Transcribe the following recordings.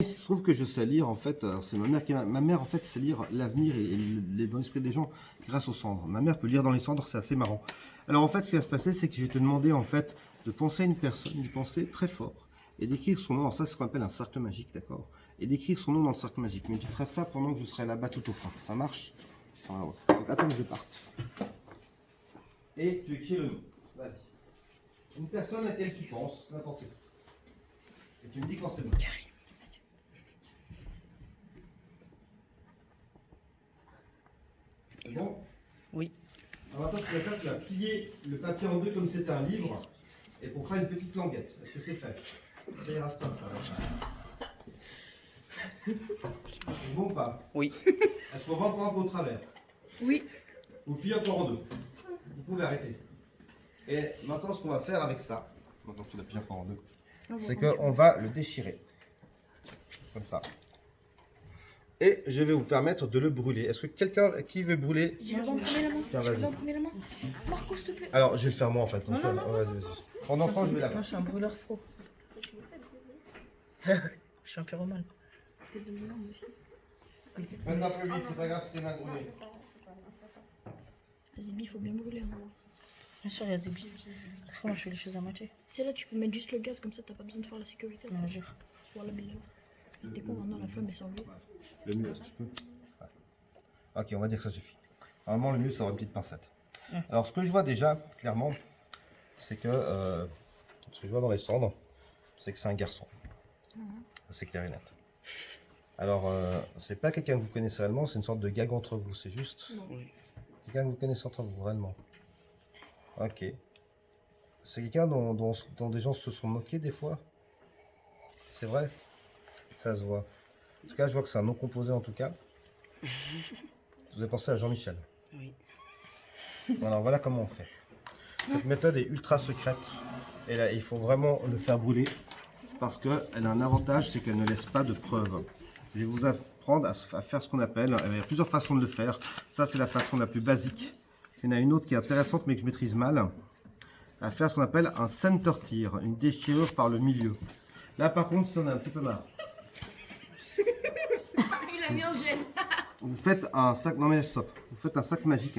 Il se trouve que je sais lire, en fait, c'est ma mère ma mère, en fait, sait lire l'avenir et dans l'esprit des gens grâce aux cendres. Ma mère peut lire dans les cendres, c'est assez marrant. Alors, en fait, ce qui va se passer, c'est que je vais te demander, en fait, de penser à une personne, d'y penser très fort, et d'écrire son nom. Alors ça, c'est ce qu'on appelle un cercle magique, d'accord? Et d'écrire son nom dans le cercle magique. Mais tu feras ça pendant que je serai là-bas tout au fond. Ça marche? Donc, attends que je parte. Et tu écris le nom. Vas-y. Une personne à laquelle tu penses, n'importe où. Et tu me dis quand c'est bon. C'est bon? Oui. Alors maintenant, ce que tu vas faire, tu vas plier le papier en deux comme c'est un livre, et pour faire une petite languette. Est-ce que c'est fait? Ça ira stop. C'est bon ou pas? Oui. Est-ce qu'on va encore un peu au travers? Oui. Vous pliez encore en deux. Vous pouvez arrêter. Et maintenant, ce qu'on va faire avec ça, maintenant que tu l'as plié encore en deux, c'est qu'on va le déchirer. Comme ça. Et je vais vous permettre de le brûler. Est-ce que quelqu'un qui veut brûler? Je vais en prendre la main. Tiens, Je vas-y. vais en prendre la main. Marco, s'il te plaît. Alors, je vais le faire moi en fait. Donc, Non, non, non. vas-y, vas-y. En enfant, je vais la Moi, je suis un brûleur pro. Je suis un pyromane. Faites un peu vite, c'est pas grave si c'est mal brûlé. Zibi, il faut bien brûler. Hein. Bien sûr, il y a Zibi. Après, moi, je fais les choses à moitié. Tu sais, là, tu peux mettre juste le gaz, comme ça, t'as pas besoin de faire la sécurité. Non, je jure. Voilà, mais là. T'es con, maintenant, la flamme est s'enlever. Le mieux, est-ce que je peux? Ouais. Ok, on va dire que ça suffit. Normalement, le mieux, c'est avoir une petite pincette. Ouais. Alors, ce que je vois déjà, clairement, c'est que ce que je vois dans les cendres, c'est que c'est un garçon. Ça, c'est clair et net. Alors, c'est pas quelqu'un que vous connaissez réellement, c'est une sorte de gag entre vous. C'est juste quelqu'un que vous connaissez entre vous, réellement. Ok. C'est quelqu'un dont des gens se sont moqués des fois. C'est vrai? Ça se voit. En tout cas, je vois que c'est un nom composé en tout cas. Vous avez pensé à Jean-Michel. Oui. Alors voilà comment on fait. Cette méthode est ultra secrète. Et là, il faut vraiment le faire brûler. C'est parce qu'elle a un avantage, c'est qu'elle ne laisse pas de preuves. Je vais vous apprendre à faire ce qu'on appelle, il y a plusieurs façons de le faire. Ça, c'est la façon la plus basique. Il y en a une autre qui est intéressante mais que je maîtrise mal. À faire ce qu'on appelle un center tear, une déchirure par le milieu. Là, par contre, si on a un petit peu marre. Il a mis en gêne. Vous faites un sac, non mais stop, vous faites un sac magique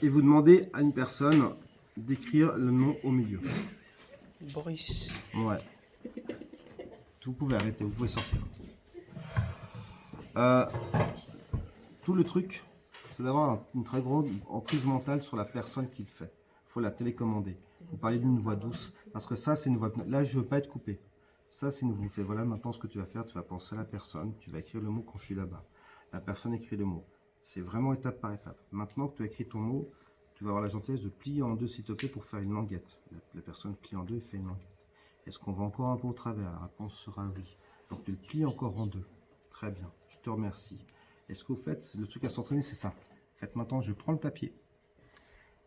et vous demandez à une personne d'écrire le nom au milieu. Boris. Ouais. Vous pouvez arrêter, vous pouvez sortir. Tout le truc, c'est d'avoir une très grande emprise mentale sur la personne qui le fait. Il faut la télécommander. Vous parlez d'une voix douce, parce que ça, c'est une voix... Là, je ne veux pas être coupé. Ça, c'est une vous fait. Voilà, maintenant, ce que tu vas faire, tu vas penser à la personne, tu vas écrire le mot quand je suis là-bas. La personne écrit le mot. C'est vraiment étape par étape. Maintenant que tu as écrit ton mot, tu vas avoir la gentillesse de plier en deux, s'il te plaît, pour faire une languette. La personne plie en deux et fait une languette. Est-ce qu'on va encore un peu au travers? La réponse sera oui. Donc, tu le plies encore en deux. Très bien, je te remercie. Est-ce que vous faites, le truc à s'entraîner, c'est ça. Faites maintenant, je prends le papier.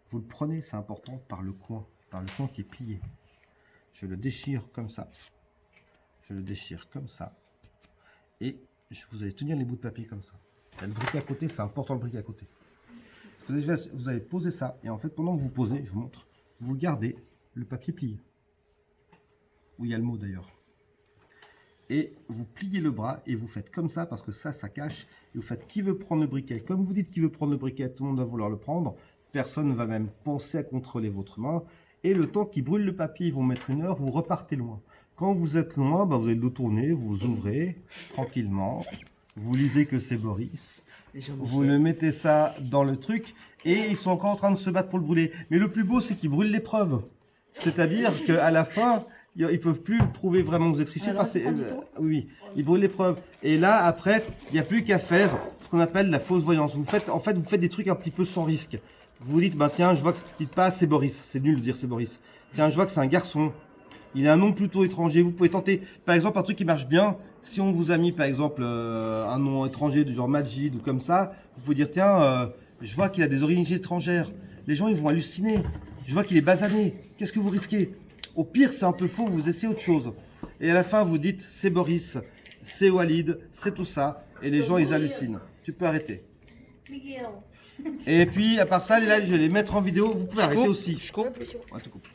Vous le prenez, c'est important, par le coin qui est plié. Je le déchire comme ça. Je le déchire comme ça. Et vous allez tenir les bouts de papier comme ça. Et le briquet à côté, c'est important le briquet à côté. Vous allez poser ça. Et en fait, pendant que vous posez, je vous montre, vous gardez le papier plié. Où il y a le mot d'ailleurs. Et vous pliez le bras et vous faites comme ça parce que ça cache. Et vous faites qui veut prendre le briquet. Comme vous dites qui veut prendre le briquet, tout le monde va vouloir le prendre. Personne ne va même penser à contrôler votre main. Et le temps qu'ils brûlent le papier, ils vont mettre 1 heure, vous repartez loin. Quand vous êtes loin, vous allez le tourner, vous ouvrez tranquillement. Vous lisez que c'est Boris. Vous le mettez ça dans le truc. Et ils sont encore en train de se battre pour le brûler. Mais le plus beau, c'est qu'ils brûlent les preuves. C'est-à-dire qu'à la fin... Ils ne peuvent plus prouver vraiment que vous êtes triché. Oui, ils brûlent les preuves. Et là, après, il n'y a plus qu'à faire ce qu'on appelle la fausse voyance. Vous faites des trucs un petit peu sans risque. Vous vous dites, bah, tiens, je vois que... Dites pas, c'est Boris. C'est nul de dire c'est Boris. Tiens, je vois que c'est un garçon. Il a un nom plutôt étranger. Vous pouvez tenter, par exemple, un truc qui marche bien. Si on vous a mis, par exemple, un nom étranger du genre Majid ou comme ça, vous pouvez dire, tiens, je vois qu'il a des origines étrangères. Les gens, ils vont halluciner. Je vois qu'il est basané. Qu'est-ce que vous risquez? Au pire, c'est un peu faux, vous essayez autre chose. Et à la fin, vous dites, c'est Boris, c'est Walid, c'est tout ça. Et les gens, ils hallucinent. Tu peux arrêter. Et puis, à part ça, là, je vais les mettre en vidéo. Vous pouvez arrêter aussi. Je coupe. Ouais, tu coupes.